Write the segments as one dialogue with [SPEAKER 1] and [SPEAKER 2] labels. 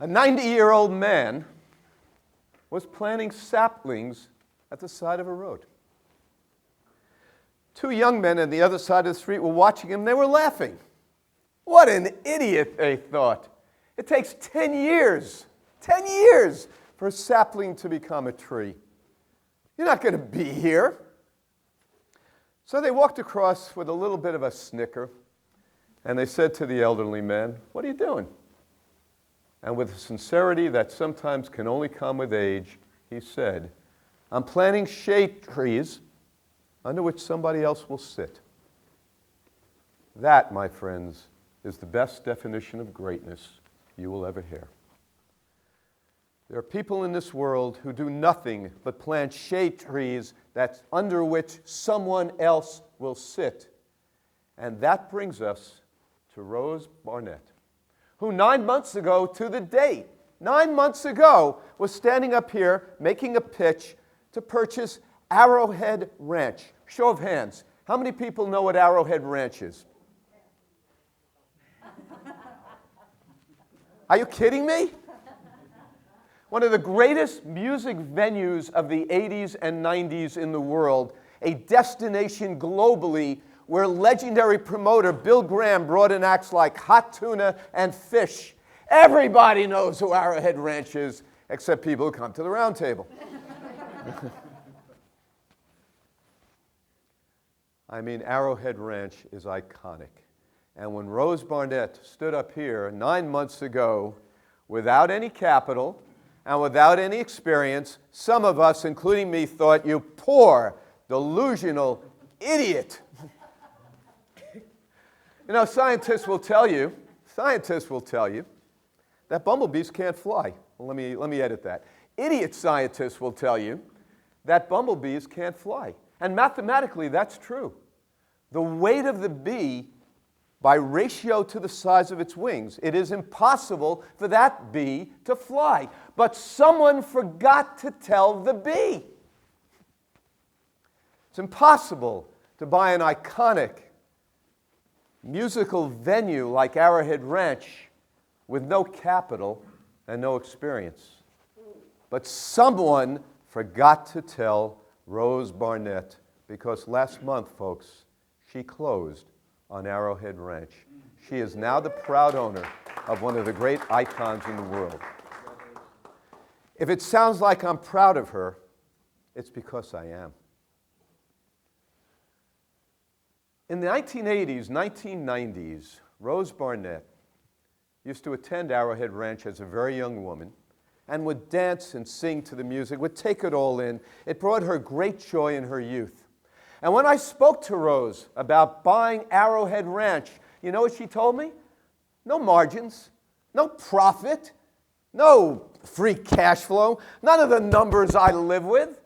[SPEAKER 1] A 90-year-old man was planting saplings at the side of a road. Two young men on the other side of the street were watching him. They were laughing. What an idiot, they thought. It takes 10 years for a sapling to become a tree. You're not going to be here. So they walked across with a little bit of a snicker, and they said to the elderly man, "What are you doing?" And with a sincerity that sometimes can only come with age, he said, "I'm planting shade trees under which somebody else will sit." That, my friends, is the best definition of greatness you will ever hear. There are people in this world who do nothing but plant shade trees that's under which someone else will sit. And that brings us to Rose Barnett, who 9 months ago to the date, 9 months ago, was standing up here making a pitch to purchase Arrowhead Ranch. Show of hands. How many people know what Arrowhead Ranch is? Are you kidding me? One of the greatest music venues of the 80s and 90s in the world, a destination globally where legendary promoter Bill Graham brought in acts like Hot Tuna and Fish. Everybody knows who Arrowhead Ranch is, except people who come to the round table. I mean, Arrowhead Ranch is iconic. And when Rose Barnett stood up here 9 months ago without any capital and without any experience, some of us, including me, thought, "You poor, delusional idiot." You know, scientists will tell you that bumblebees can't fly. Well, let me edit that. Idiot scientists will tell you that bumblebees can't fly. And mathematically, that's true. The weight of the bee, by ratio to the size of its wings, it is impossible for that bee to fly. But someone forgot to tell the bee. It's impossible to buy an iconic musical venue like Arrowhead Ranch with no capital and no experience. But someone forgot to tell Rose Barnett, because last month, folks, she closed on Arrowhead Ranch. She is now the proud owner of one of the great icons in the world. If it sounds like I'm proud of her, it's because I am. In the 1980s, 1990s, Rose Barnett used to attend Arrowhead Ranch as a very young woman and would dance and sing to the music, would take it all in. It brought her great joy in her youth. And when I spoke to Rose about buying Arrowhead Ranch, you know what she told me? No margins, no profit, no free cash flow, none of the numbers I live with.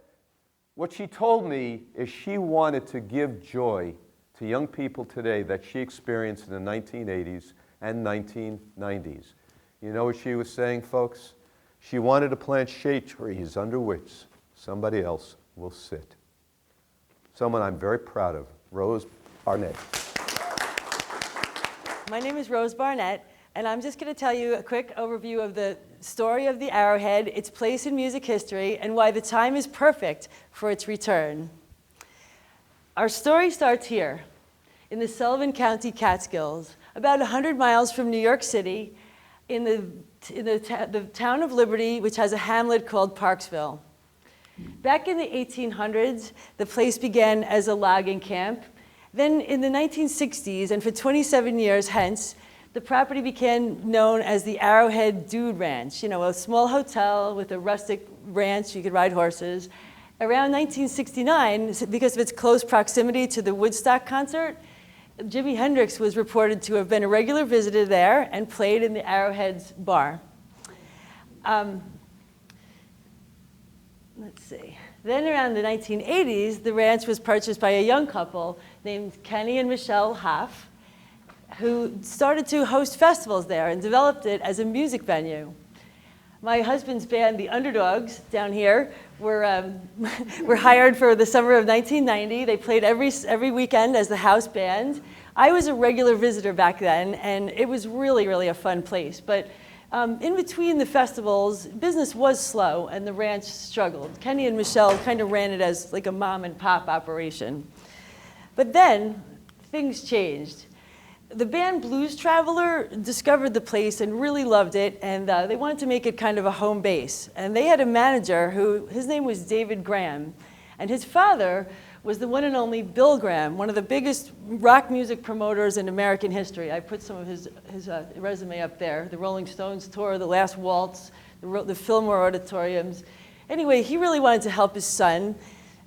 [SPEAKER 1] What she told me is she wanted to give joy to young people today that she experienced in the 1980s and 1990s. You know what she was saying, folks? She wanted to plant shade trees under which somebody else will sit. Someone I'm very proud of, Rose Barnett.
[SPEAKER 2] My name is Rose Barnett, and I'm just going to tell you a quick overview of the story of the Arrowhead, its place in music history, and why the time is perfect for its return. Our story starts here, in the Sullivan County Catskills, about 100 miles from New York City, in the town of Liberty, which has a hamlet called Parksville. Back in the 1800s, the place began as a logging camp. Then in the 1960s, and for 27 years hence, the property became known as the Arrowhead Dude Ranch, you know, a small hotel with a rustic ranch, you could ride horses. Around 1969, because of its close proximity to the Woodstock concert, Jimi Hendrix was reported to have been a regular visitor there and played in the Arrowhead's bar. Let's see. Then around the 1980s, the ranch was purchased by a young couple named Kenny and Michelle Hoff, who started to host festivals there and developed it as a music venue. My husband's band, the Underdogs, down here, were hired for the summer of 1990. They played every weekend as the house band. I was a regular visitor back then, and it was really, really a fun place. But In between the festivals, business was slow and the ranch struggled. Kenny and Michelle kind of ran it as like a mom and pop operation. But then things changed. The band Blues Traveler discovered the place and really loved it, and they wanted to make it kind of a home base. And they had a manager his name was David Graham, and his father was the one and only Bill Graham, one of the biggest rock music promoters in American history. I put some of his resume up there. The Rolling Stones tour, the Last Waltz, the Fillmore Auditoriums. Anyway, he really wanted to help his son.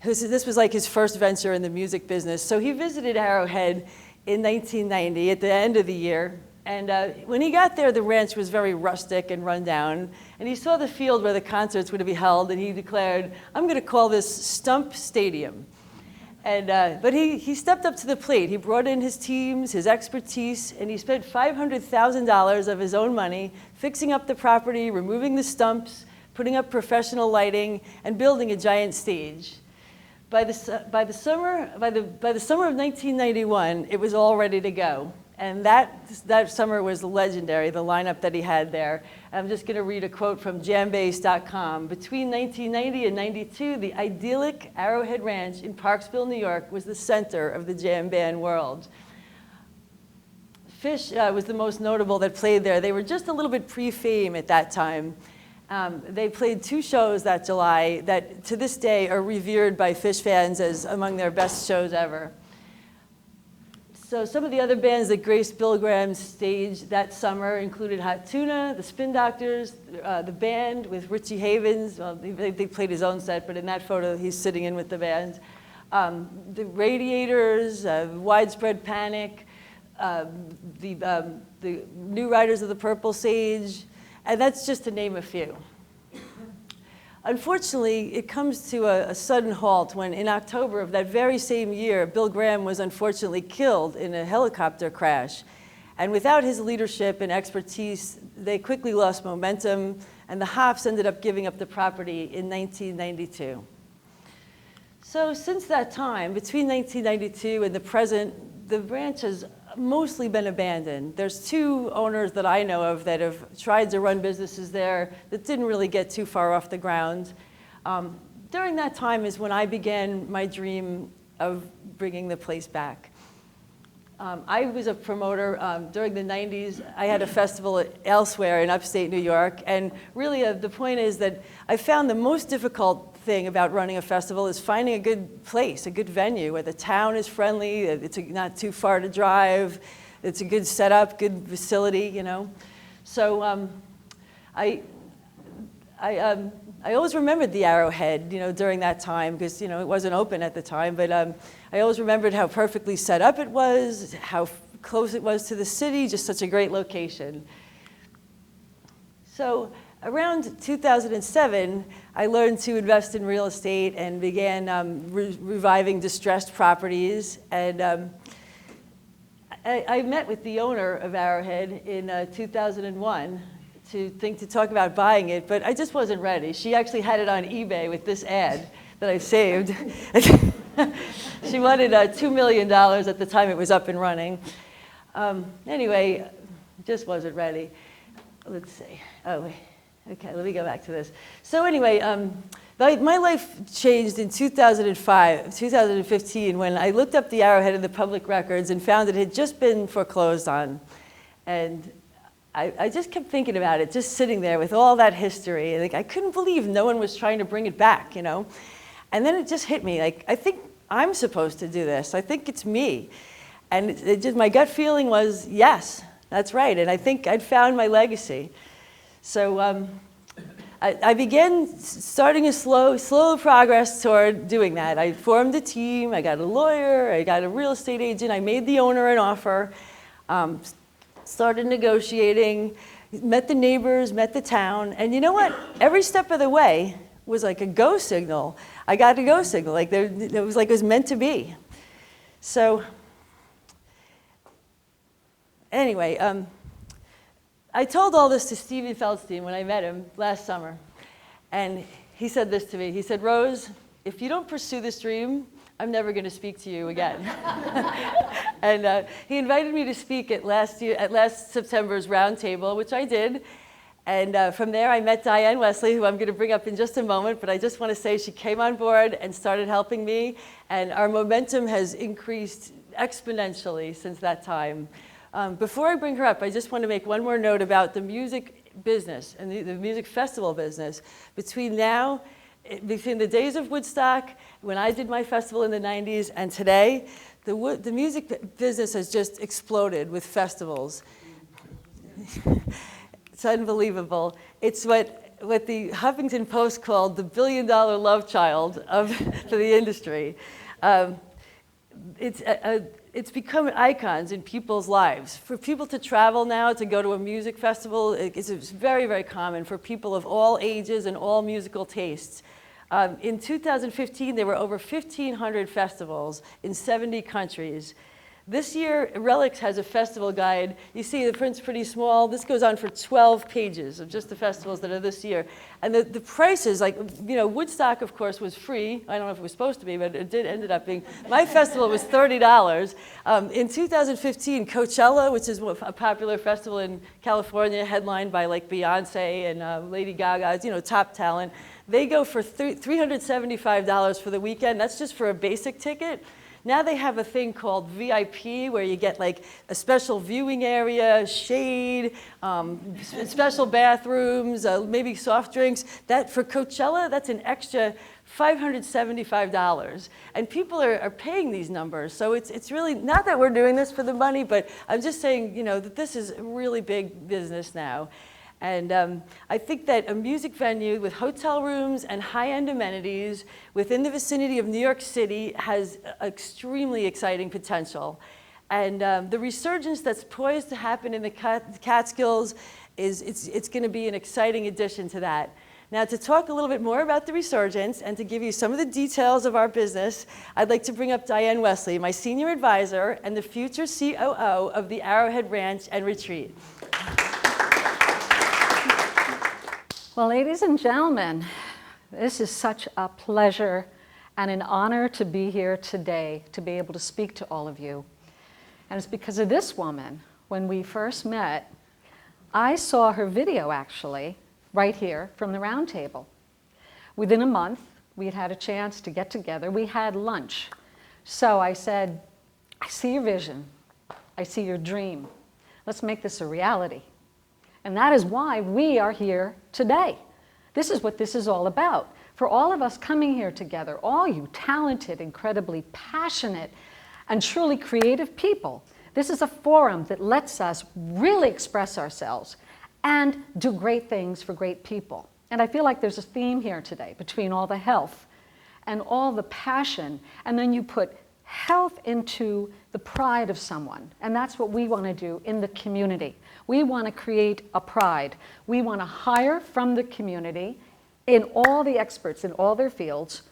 [SPEAKER 2] This was like his first venture in the music business. So he visited Arrowhead in 1990 at the end of the year. And when he got there, the ranch was very rustic and run down. And he saw the field where the concerts were to be held, and he declared, I'm going to call this Stump Stadium. And, but he stepped up to the plate. He brought in his teams, his expertise, and he spent $500,000 of his own money fixing up the property, removing the stumps, putting up professional lighting, and building a giant stage. By the summer of 1991, it was all ready to go. And that summer was legendary, the lineup that he had there. I'm just going to read a quote from jambase.com. Between 1990 and 92, the idyllic Arrowhead Ranch in Parksville, New York was the center of the jam band world. Fish was the most notable that played there. They were just a little bit pre-fame at that time. They played 2 shows that July that to this day are revered by Fish fans as among their best shows ever. So some of the other bands that graced Bill Graham's stage that summer included Hot Tuna, the Spin Doctors, the band with Richie Havens. Well, they played his own set, but in that photo he's sitting in with the band. The Radiators, Widespread Panic, the New Riders of the Purple Sage, and that's just to name a few. Unfortunately, it comes to a sudden halt when in October of that very same year, Bill Graham was unfortunately killed in a helicopter crash. And without his leadership and expertise, they quickly lost momentum, and the Hops ended up giving up the property in 1992. So since that time, between 1992 and the present, the ranch has mostly been abandoned. There's 2 owners that I know of that have tried to run businesses there that didn't really get too far off the ground. During that time is when I began my dream of bringing the place back. I was a promoter during the 90s. I had a festival elsewhere in upstate New York, and really the point is that I found the most difficult thing about running a festival is finding a good place, a good venue where the town is friendly, it's not too far to drive, it's a good setup, good facility, you know. So I always remembered the Arrowhead, you know, during that time because, you know, it wasn't open at the time, but I always remembered how perfectly set up it was, how close it was to the city, just such a great location. So around 2007, I learned to invest in real estate and began reviving distressed properties. And I met with the owner of Arrowhead in 2001 to talk about buying it, but I just wasn't ready. She actually had it on eBay with this ad that I saved. She wanted $2 million at the time it was up and running. Anyway, just wasn't ready. Let's see. Oh, wait. Okay, let me go back to this. So anyway, my life changed in 2015 when I looked up the Arrowhead in the public records and found it had just been foreclosed on. And I just kept thinking about it, just sitting there with all that history. Like, I couldn't believe no one was trying to bring it back, you know? And then it just hit me, like, I think I'm supposed to do this. I think it's me. And my gut feeling was, yes, that's right. And I think I'd found my legacy. So I began starting a slow progress toward doing that. I formed a team, I got a lawyer, I got a real estate agent, I made the owner an offer, started negotiating, met the neighbors, met the town, and you know what? Every step of the way was like a go signal. I got a go signal, like it was meant to be. So anyway, I told all this to Steven Feldstein when I met him last summer. And he said this to me. He said, Rose, if you don't pursue this dream, I'm never going to speak to you again. And he invited me to speak at last September's roundtable, which I did. And from there, I met Diane Wesley, who I'm going to bring up in just a moment. But I just want to say she came on board and started helping me. And our momentum has increased exponentially since that time. Before I bring her up, I just want to make one more note about the music business and the music festival business. Between the days of Woodstock, when I did my festival in the 90s, and today, the music business has just exploded with festivals. It's unbelievable. It's what the Huffington Post called the billion-dollar love child for the industry. It's become icons in people's lives. For people to travel now to go to a music festival, it's very, very common for people of all ages and all musical tastes. In 2015, there were over 1,500 festivals in 70 countries. This year, Relics has a festival guide. You see the print's pretty small. This goes on for 12 pages of just the festivals that are this year. And the prices, like, Woodstock, of course, was free. I don't know if it was supposed to be, but it ended up being. My festival was $30. In 2015, Coachella, which is a popular festival in California, headlined by like Beyonce and Lady Gaga, top talent, they go for $375 for the weekend. That's just for a basic ticket. Now they have a thing called VIP, where you get like a special viewing area, shade, special bathrooms, maybe soft drinks. That for Coachella, that's an extra $575. And people are paying these numbers. So it's really, not that we're doing this for the money, but I'm just saying, that this is a really big business now. And I think that a music venue with hotel rooms and high-end amenities within the vicinity of New York City has extremely exciting potential. And the resurgence that's poised to happen in the Catskills it's going to be an exciting addition to that. Now, to talk a little bit more about the resurgence and to give you some of the details of our business, I'd like to bring up Diane Wesley, my senior advisor and the future COO of the Arrowhead Ranch and Retreat.
[SPEAKER 3] Well, ladies and gentlemen, this is such a pleasure and an honor to be here today, to be able to speak to all of you. And it's because of this woman. When we first met, I saw her video actually right here from the round table. Within a month, we had a chance to get together. We had lunch. So I said, I see your vision. I see your dream. Let's make this a reality. And that is why we are here today. This is what this is all about. For all of us coming here together, all you talented, incredibly passionate, and truly creative people, this is a forum that lets us really express ourselves and do great things for great people. And I feel like there's a theme here today between all the health and all the passion, and then you put health into the pride of someone. And that's what we want to do in the community. We want to create a pride. We want to hire from the community in all the experts in all their fields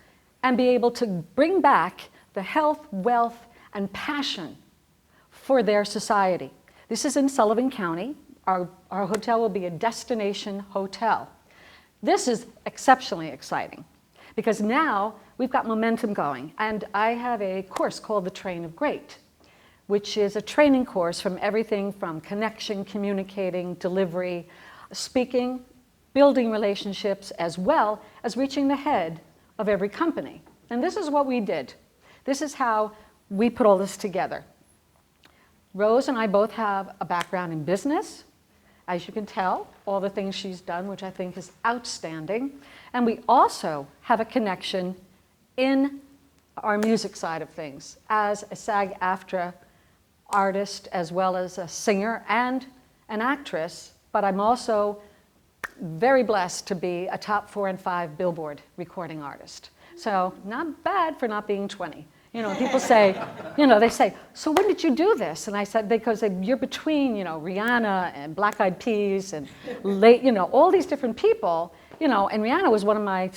[SPEAKER 3] and be able to bring back the health, wealth, and passion for their society. This is in Sullivan County. Our hotel will be a destination hotel. This is exceptionally exciting because now we've got momentum going. And I have a course called the Train of Great, which is a training course from everything from connection, communicating, delivery, speaking, building relationships, as well as reaching the head of every company. And this is what we did. This is how we put all this together. Rose and I both have a background in business. As you can tell, all the things she's done, which I think is outstanding. And we also have a connection in our music side of things as a SAG-AFTRA artist, as well as a singer and an actress. But I'm also very blessed to be a top 4 and 5 Billboard recording artist. So not bad for not being 20. People say, they say, so when did you do this? And I said, because you're between, Rihanna and Black Eyed Peas and, all these different people, and Rihanna was one of my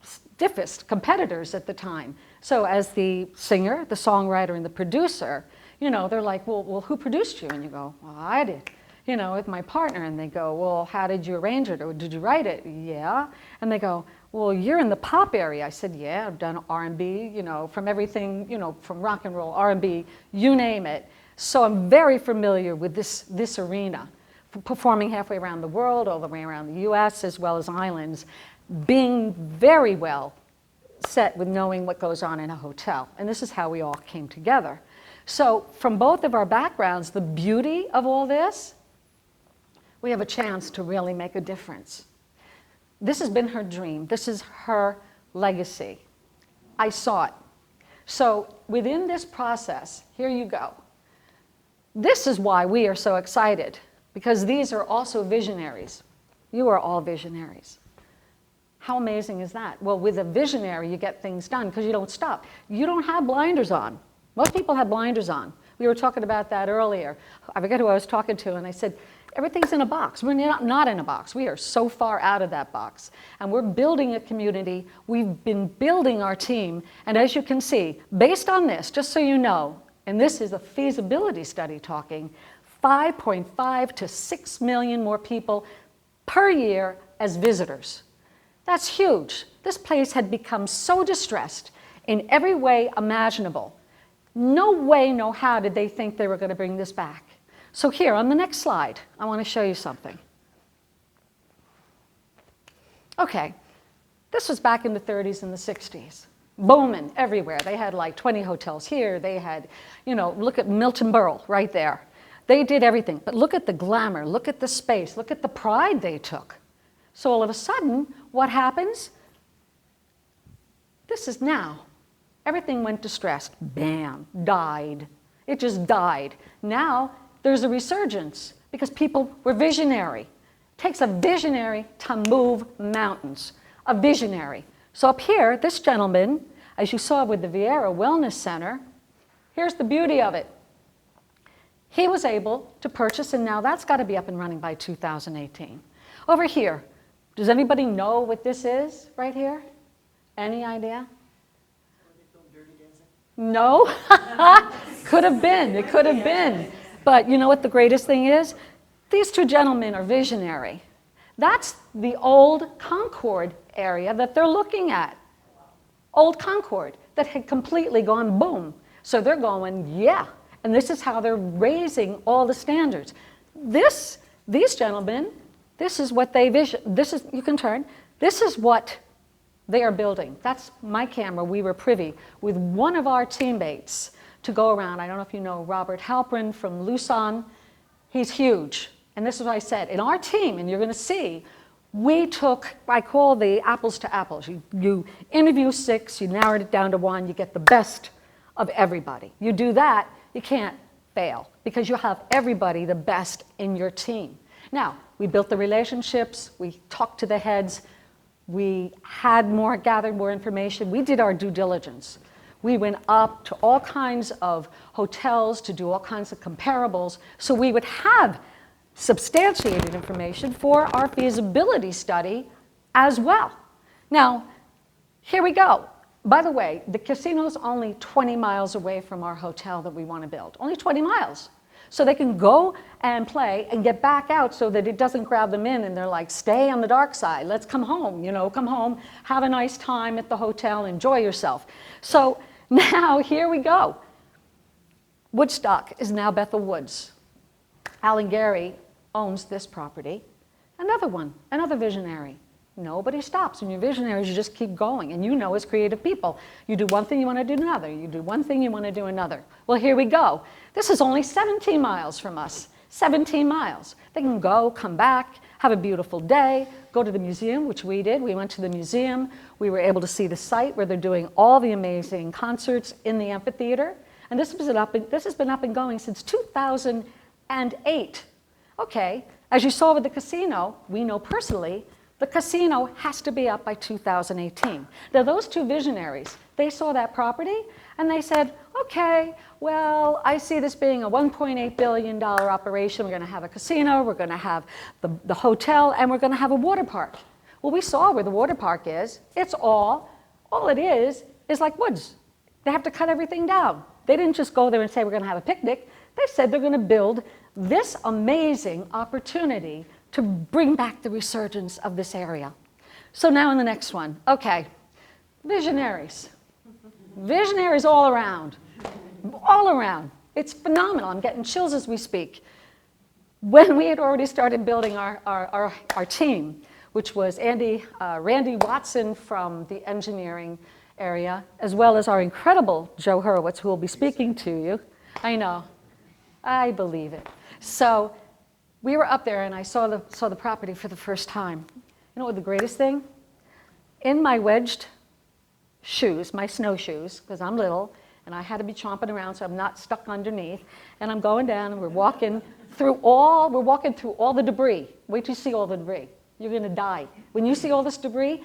[SPEAKER 3] stiffest competitors at the time. So as the singer, the songwriter, and the producer, they're like, well, who produced you? And you go, well, I did, with my partner. And they go, well, how did you arrange it? Or did you write it? Yeah. And they go, well, you're in the pop area. I said, yeah, I've done R&B, from everything, from rock and roll, R&B, you name it. So I'm very familiar with this arena. performing halfway around the world, all the way around the US, as well as islands, being very well set with knowing what goes on in a hotel. And this is how we all came together. So from both of our backgrounds, the beauty of all this, we have a chance to really make a difference. This has been her dream. This is her legacy. I saw it. So within this process, here you go. This is why we are so excited, because these are also visionaries. You are all visionaries. How amazing is that? Well, with a visionary, you get things done because you don't stop. You don't have blinders on. Most people have blinders on. We were talking about that earlier. I forget who I was talking to, and I said, everything's in a box. We're not in a box. We are so far out of that box. And we're building a community. We've been building our team. And as you can see, based on this, just so you know, and this is a feasibility study talking, 5.5 to 6 million more people per year as visitors. That's huge. This place had become so distressed in every way imaginable. No way, no how did they think they were going to bring this back. So here, on the next slide, I want to show you something. Okay, this was back in the 30s and the 60s. Booming everywhere. They had like 20 hotels here. They had, you know, look at Milton Berle right there. They did everything. But look at the glamour. Look at the space. Look at the pride they took. So all of a sudden, what happens? This is now. Everything went distressed. Bam, died. It just died. Now, there's a resurgence because people were visionary. It takes a visionary to move mountains. A visionary. So up here, this gentleman, as you saw with the Vieira Wellness Center, here's the beauty of it. He was able to purchase, and now that's got to be up and running by 2018. Over here, does anybody know what this is right here? Any idea? No? Could have been. It could have been. But you know what the greatest thing is? These two gentlemen are visionary. That's the old Concord area that they're looking at. Old Concord that had completely gone boom. So they're going, yeah. And this is how they're raising all the standards. These gentlemen, this is what they vision. This is, you can turn. This is what they are building. That's my camera. We were privy with one of our teammates to go around. I don't know if you know Robert Halprin from Lucon. He's huge. And this is what I said. In our team, and you're going to see, we took, I call the apples to apples. You interview 6, you narrowed it down to 1, you get the best of everybody. You do that, you can't fail because you have everybody the best in your team. Now, we built the relationships, we talked to the heads, we gathered more information, we did our due diligence. We went up to all kinds of hotels to do all kinds of comparables so we would have substantiated information for our feasibility study as well. Now, here we go. By the way, the casino's only 20 miles away from our hotel that we want to build. Only 20 miles. So they can go and play and get back out so that it doesn't grab them in and they're like, stay on the dark side. Let's come home, you know, come home, have a nice time at the hotel, enjoy yourself. So now here we go. Woodstock is now Bethel Woods. Alan Gary owns this property. Another one, another visionary. Nobody stops. When you're visionaries, you just keep going. And you know as creative people, you do one thing, you want to do another. You do one thing, you want to do another. Well, here we go. This is only 17 miles from us. 17 miles. They can go, come back, have a beautiful day, go to the museum, which we did. We went to the museum. We were able to see the site where they're doing all the amazing concerts in the amphitheater. And this has been up and going since 2008. Okay, as you saw with the casino, we know personally, the casino has to be up by 2018. Now those two visionaries, they saw that property and they said, okay, well, I see this being a $1.8 billion operation. We're going to have a casino, we're going to have the hotel, and we're going to have a water park. Well, we saw where the water park is. It's all it is like woods. They have to cut everything down. They didn't just go there and say we're going to have a picnic. They said they're going to build this amazing opportunity to bring back the resurgence of this area. So now in the next one, okay, visionaries. Visionaries all around. All around. It's phenomenal. I'm getting chills as we speak. when we had already started building our team, which was Randy Watson from the engineering area, as well as our incredible Joe Hurwitz, who will be speaking to you. I know, I believe it. So we were up there and I saw the property for the first time. You know what the greatest thing? In my wedged shoes, my snowshoes, because I'm little, and I had to be chomping around so I'm not stuck underneath, and I'm going down and we're walking through all the debris. Wait till you see all the debris. You're gonna die. When you see all this debris,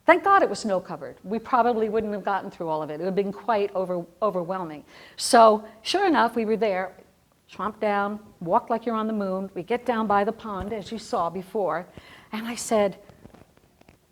[SPEAKER 3] thank God it was snow covered. We probably wouldn't have gotten through all of it. It would have been quite overwhelming. So sure enough, we were there, chomp down, walk like you're on the moon. We get down by the pond, as you saw before, and I said,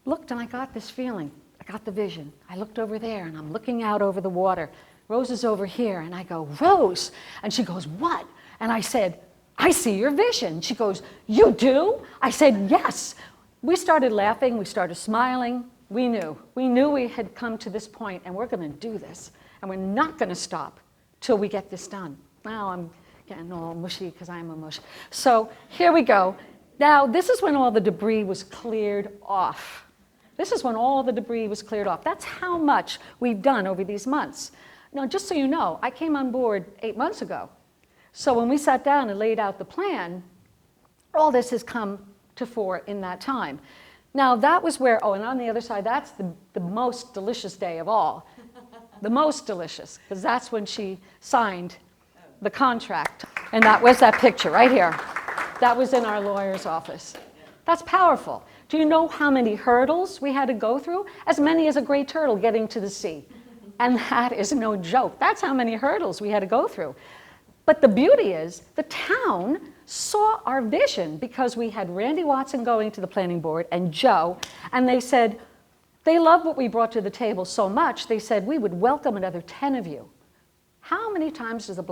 [SPEAKER 3] looked, and I got this feeling. I got the vision. I looked over there, and I'm looking out over the water. Rose is over here, and I go, Rose, and she goes, what? And I said, I see your vision. She goes, you do? I said, yes. We started laughing, we started smiling. We knew we had come to this point, and we're gonna do this, and we're not gonna stop till we get this done. Now I'm getting all mushy because I'm a mush. So here we go. Now this is when all the debris was cleared off. This is when all the debris was cleared off. That's how much we've done over these months. Now, just so you know, I came on board 8 months ago. So when we sat down and laid out the plan, all this has come to fore in that time. Now that was where, oh, and on the other side, that's the most delicious day of all. The most delicious, because that's when she signed the contract. And that was that picture right here. That was in our lawyer's office. That's powerful. Do you know how many hurdles we had to go through? As many as a great turtle getting to the sea. And that is no joke. That's how many hurdles we had to go through. But the beauty is, the town saw our vision because we had Randy Watson going to the planning board and Joe, and they said, they loved what we brought to the table so much, they said, we would welcome another 10 of you. How many times does the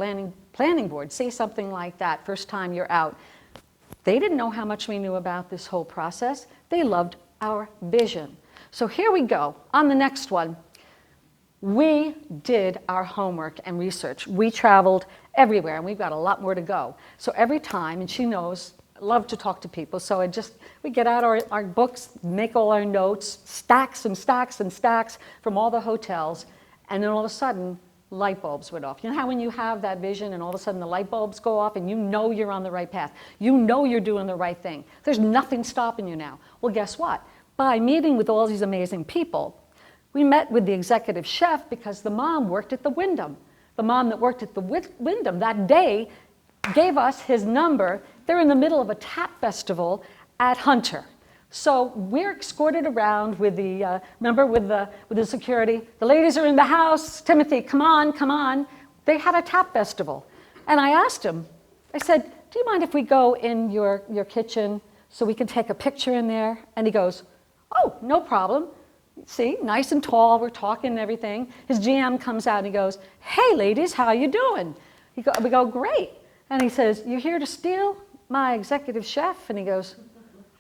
[SPEAKER 3] planning board say something like that first time you're out? They didn't know how much we knew about this whole process. They loved our vision. So here we go. On the next one, we did our homework and research. We traveled everywhere, and we've got a lot more to go. So every time, and she knows, I love to talk to people, so we get out our books, make all our notes, stacks and stacks and stacks from all the hotels, and then all of a sudden, light bulbs went off. You know how when you have that vision and all of a sudden the light bulbs go off and you know you're on the right path. You know you're doing the right thing. There's nothing stopping you now. Well, guess what? By meeting with all these amazing people, we met with the executive chef because the mom worked at the Wyndham. The mom that worked at the Wyndham that day gave us his number. They're in the middle of a tap festival at Hunter. So we're escorted around with the, remember with the security. The ladies are in the house. Timothy, come on, come on. They had a tap festival. And I asked him, I said, do you mind if we go in your kitchen so we can take a picture in there? And he goes, oh, no problem. See, nice and tall, we're talking and everything. His GM comes out and he goes, hey ladies, how you doing? We go, great. And he says, you here to steal my executive chef? And he goes,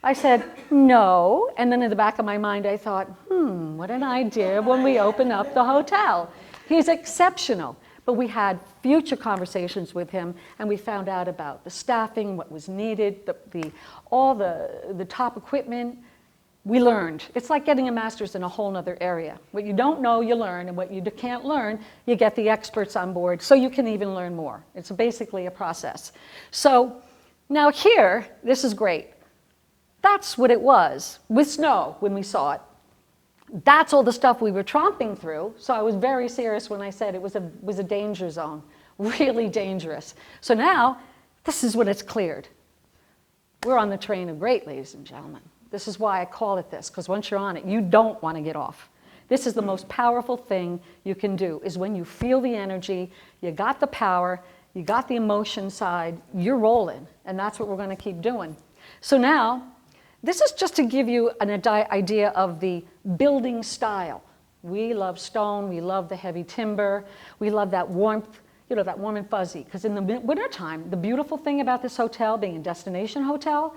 [SPEAKER 3] I said, no. And then in the back of my mind, I thought, what an idea when we open up the hotel. He's exceptional. But we had future conversations with him, and we found out about the staffing, what was needed, all the top equipment. We learned. It's like getting a master's in a whole other area. What you don't know, you learn, and what you can't learn, you get the experts on board so you can even learn more. It's basically a process. So now here, this is great. That's what it was with snow when we saw it. That's all the stuff we were tromping through. So I was very serious when I said it was a danger zone, really dangerous. So now, this is when it's cleared. We're on the train of great, ladies and gentlemen. This is why I call it this, because once you're on it, you don't want to get off. This is the most powerful thing you can do, is when you feel the energy, you got the power, you got the emotion side, you're rolling, and that's what we're going to keep doing. So now, this is just to give you an idea of the building style. We love stone, we love the heavy timber, we love that warmth, that warm and fuzzy. Because in the wintertime, the beautiful thing about this hotel, being a destination hotel,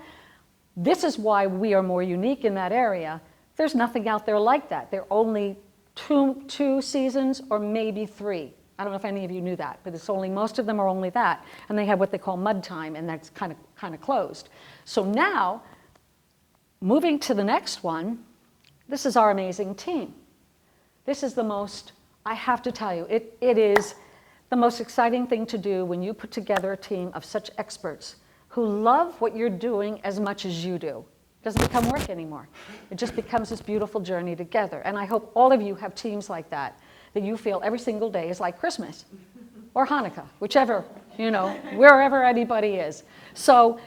[SPEAKER 3] this is why we are more unique in that area. There's nothing out there like that. There are only two seasons or maybe 3 I don't know if any of you knew that, but most of them are only that. And they have what they call mud time, and that's kind of closed. So now, moving to the next one, this is our amazing team. This is the most, I have to tell you, it is the most exciting thing to do when you put together a team of such experts who love what you're doing as much as you do. It doesn't become work anymore. It just becomes this beautiful journey together. And I hope all of you have teams like that you feel every single day is like Christmas or Hanukkah, whichever, wherever anybody is. So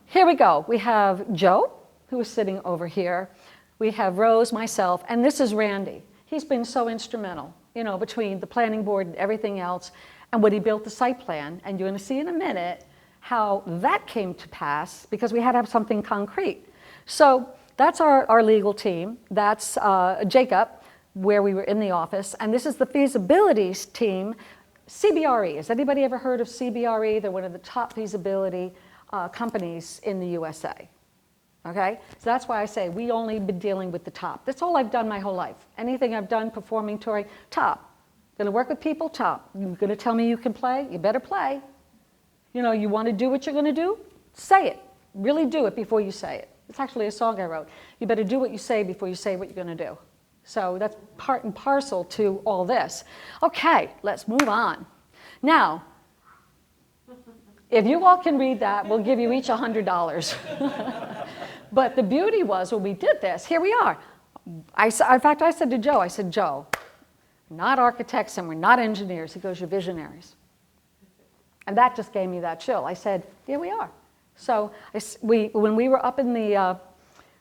[SPEAKER 3] here we go. We have Joe, who is sitting over here. We have Rose, myself, and this is Randy. He's been so instrumental, between the planning board and everything else, and when he built the site plan. And you're going to see in a minute how that came to pass, because we had to have something concrete. So that's our legal team. That's Jacob, where we were in the office. And this is the feasibilities team, CBRE. Has anybody ever heard of CBRE? They're one of the top feasibility companies in the USA. Okay? So that's why I say we only been dealing with the top. That's all I've done my whole life. Anything I've done, performing, touring, top. Gonna work with people, top. You're gonna tell me you can play? You better play. You want to do what you're going to do? Say it. Really do it before you say it. It's actually a song I wrote. You better do what you say before you say what you're going to do. So that's part and parcel to all this. Okay, let's move on. Now, if you all can read that, we'll give you each $100. But the beauty was when we did this, here we are. In fact, I said to Joe, Joe, we're not architects and we're not engineers. He goes, you're visionaries. And that just gave me that chill. I said, here we are. So when we were up in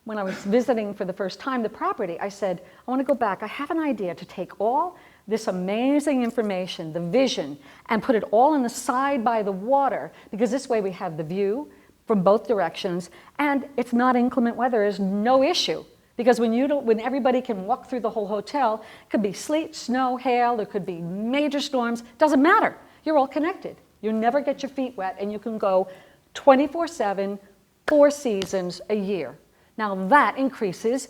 [SPEAKER 3] when I was visiting for the first time the property, I said, I want to go back. I have an idea to take all this amazing information, the vision, and put it all on the side by the water, because this way we have the view from both directions, and it's not inclement weather. There's no issue. Because when everybody can walk through the whole hotel, it could be sleet, snow, hail, there could be major storms, doesn't matter. You're all connected. You never get your feet wet, and you can go 24/7, 4 seasons a year. Now that increases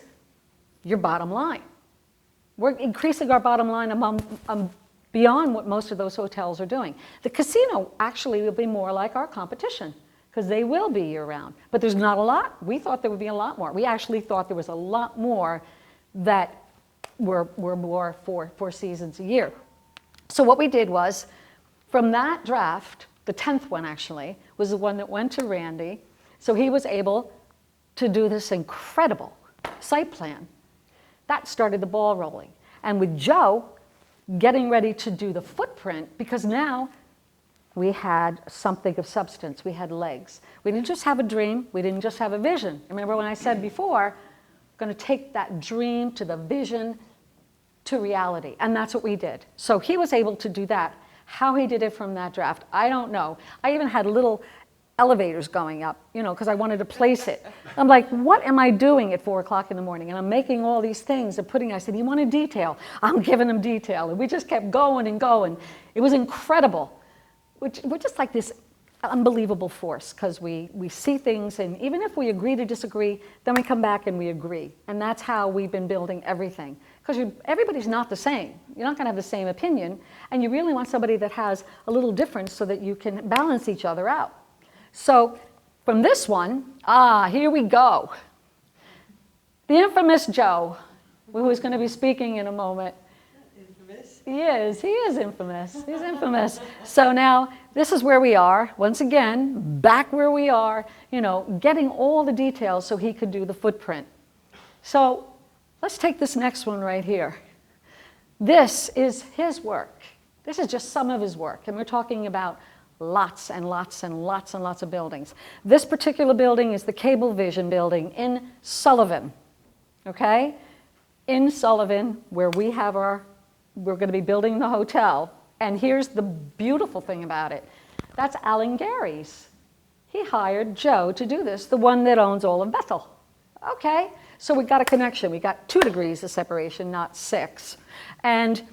[SPEAKER 3] your bottom line. We're increasing our bottom line beyond what most of those hotels are doing. The casino actually will be more like our competition, because they will be year-round. But there's not a lot. We thought there would be a lot more. We actually thought there was a lot more that were more 4 seasons a year. So what we did was, from that draft, the 10th one actually, was the one that went to Randy. So he was able to do this incredible site plan. That started the ball rolling. And with Joe getting ready to do the footprint, because now we had something of substance, we had legs. We didn't just have a dream, we didn't just have a vision. Remember when I said before, we're going to take that dream to the vision to reality. And that's what we did. So he was able to do that. How he did it from that draft, I don't know. I even had little elevators going up, because I wanted to place it. I'm like, what am I doing at 4 o'clock in the morning? And I'm making all these things and I said, you want a detail? I'm giving them detail. And we just kept going and going. It was incredible. We're just like this unbelievable force, because we see things, and even if we agree to disagree, then we come back and we agree. And that's how we've been building everything. Because everybody's not the same. You're not going to have the same opinion, and you really want somebody that has a little difference so that you can balance each other out. So from this one, here we go. The infamous Joe, who is going to be speaking in a moment.
[SPEAKER 2] Infamous?
[SPEAKER 3] He is infamous. He's infamous. So now, this is where we are, once again, back where we are, getting all the details so he could do the footprint. So let's take this next one right here. This is his work. This is just some of his work, and we're talking about lots and lots and lots and lots of buildings. This particular building is the Cablevision building in Sullivan, okay? In Sullivan, where we're going to be building the hotel. And here's the beautiful thing about it. That's Alan Gary's. He hired Joe to do this, the one that owns all of Bethel. Okay, so we got a connection. We got 2 degrees of separation, not 6. And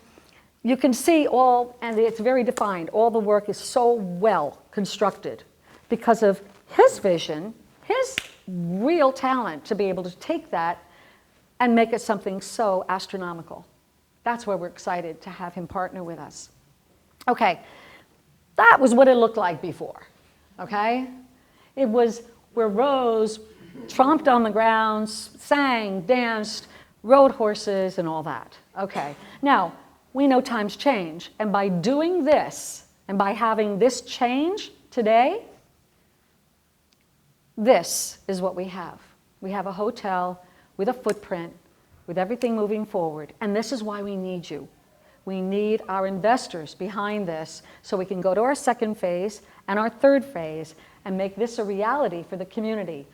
[SPEAKER 3] you can see and it's very defined. All the work is so well constructed because of his vision, his real talent to be able to take that and make it something so astronomical. That's why we're excited to have him partner with us. Okay, that was what it looked like before, okay? It was where Rose tromped on the ground, sang, danced, rode horses, and all that. Okay, now, we know times change, and by doing this, and by having this change today, this is what we have. We have a hotel with a footprint, with everything moving forward, and this is why we need you. We need our investors behind this so we can go to our second phase and our third phase and make this a reality for the community.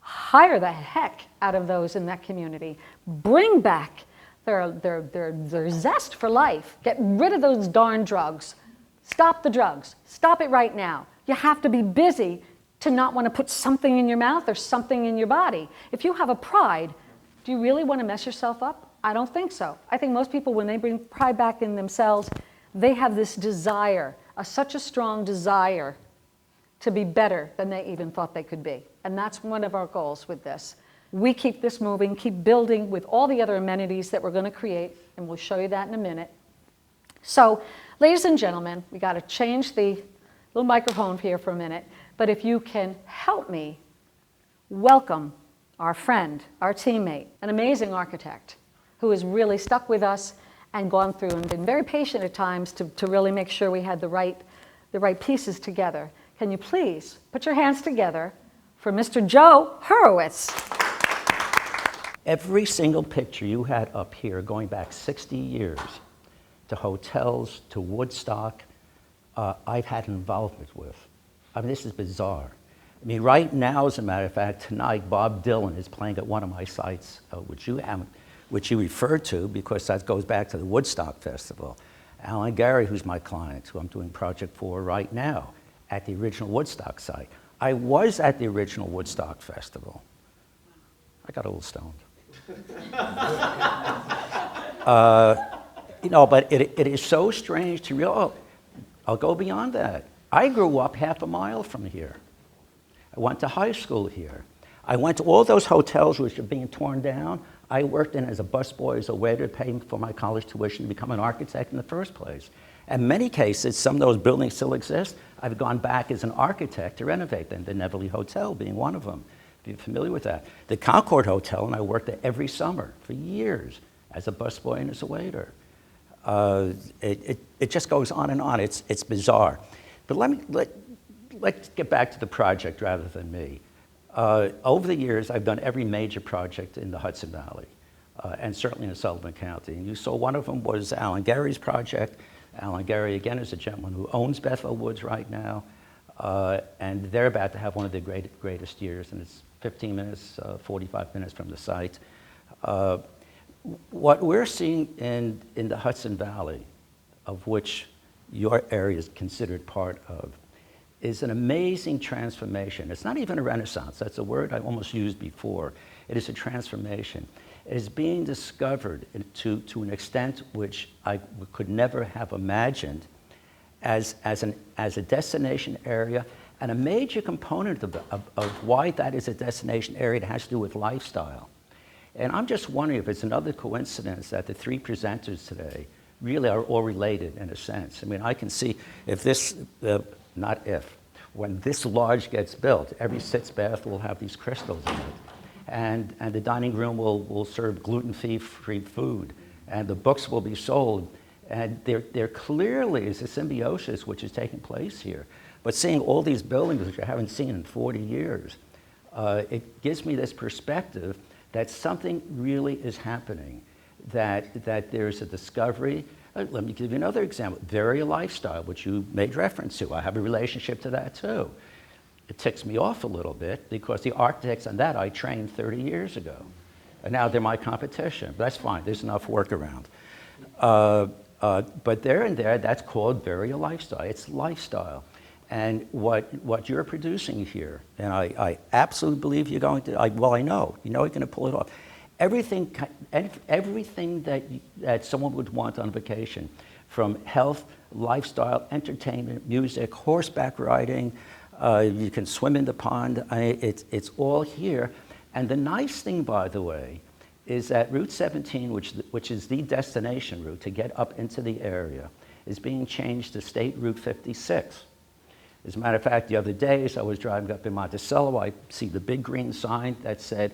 [SPEAKER 3] Hire the heck out of those in that community. Bring back their zest for life. Get rid of those darn drugs. Stop the drugs. Stop it right now. You have to be busy to not want to put something in your mouth or something in your body. If you have a pride, do you really want to mess yourself up? I don't think so. I think most people, when they bring pride back in themselves, they have this desire, such a strong desire to be better than they even thought they could be. And that's one of our goals with this. We keep this moving, keep building with all the other amenities that we're going to create, and we'll show you that in a minute. So, ladies and gentlemen, we got to change the little microphone here for a minute, but if you can help me welcome our friend, our teammate, an amazing architect who has really stuck with us and gone through and been very patient at times to really make sure we had the right pieces together. Can you please put your hands together for Mr. Joe Horowitz?
[SPEAKER 4] Every single picture you had up here going back 60 years to hotels, to Woodstock, I've had involvement with. I mean, this is bizarre. I mean, right now, as a matter of fact, tonight, Bob Dylan is playing at one of my sites, which you referred to, because that goes back to the Woodstock Festival. Alan Gary, who's my client, who I'm doing project for right now, at the original Woodstock site. I was at the original Woodstock Festival. I got a little stoned. You know, but it is so strange to realize, I'll go beyond that. I grew up half a mile from here. I went to high school here. I went to all those hotels which are being torn down. I worked in as a busboy, as a waiter, paying for my college tuition to become an architect in the first place. In many cases, some of those buildings still exist. I've gone back as an architect to renovate them, the Neverly Hotel being one of them. If you're familiar with that. The Concord Hotel, and I worked there every summer for years as a busboy and as a waiter. It just goes on and on. It's bizarre. But let's get back to the project rather than me. Over the years, I've done every major project in the Hudson Valley, and certainly in Sullivan County. And you saw one of them was Alan Gary's project. Alan Gary, again, is a gentleman who owns Bethel Woods right now, and they're about to have one of their greatest years, and it's 15 minutes, 45 minutes from the site. What we're seeing in the Hudson Valley, of which your area is considered part of, is an amazing transformation. It's not even a renaissance. That's a word I almost used before. It is a transformation. It is being discovered to an extent which I could never have imagined as a destination area, and a major component of why that is a destination area that has to do with lifestyle. And I'm just wondering if it's another coincidence that the three presenters today really are all related in a sense. I mean, I can see if this, when this lodge gets built, every sitz bath will have these crystals in it. And the dining room will serve gluten-free food, and the books will be sold. And there clearly is a symbiosis which is taking place here. But seeing all these buildings, which I haven't seen in 40 years, it gives me this perspective that something really is happening, that there's a discovery. Let me give you another example. Varia Lifestyle, which you made reference to. I have a relationship to that too. It ticks me off a little bit because the architects on that I trained 30 years ago. And now they're my competition. But that's fine, there's enough workaround. But there and there, that's called Varia Lifestyle. It's lifestyle. And what you're producing here, and I absolutely believe you're going to, I know you're going to pull it off. Everything that someone would want on vacation, from health, lifestyle, entertainment, music, horseback riding, you can swim in the pond, it's all here. And the nice thing, by the way, is that Route 17, which is the destination route to get up into the area, is being changed to State Route 56. As a matter of fact, the other day, as I was driving up in Monticello, I see the big green sign that said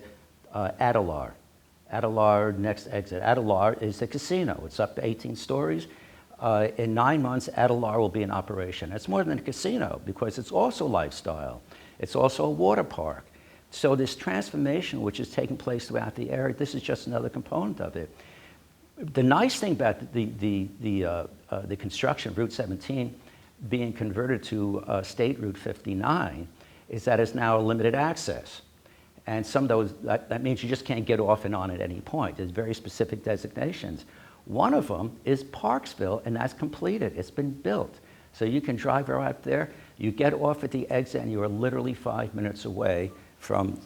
[SPEAKER 4] Adelar. Adelar, next exit. Adelar is a casino. It's up to 18 stories. In 9 months, Adelar will be in operation. It's more than a casino because it's also lifestyle. It's also a water park. So this transformation which is taking place throughout the area, this is just another component of it. The nice thing about the construction of Route 17 being converted to State Route 59 is that it's now limited access. And some of those, that means you just can't get off and on at any point. There's very specific designations. One of them is Parksville, and that's completed. It's been built. So you can drive right up there, you get off at the exit, and you are literally 5 minutes away from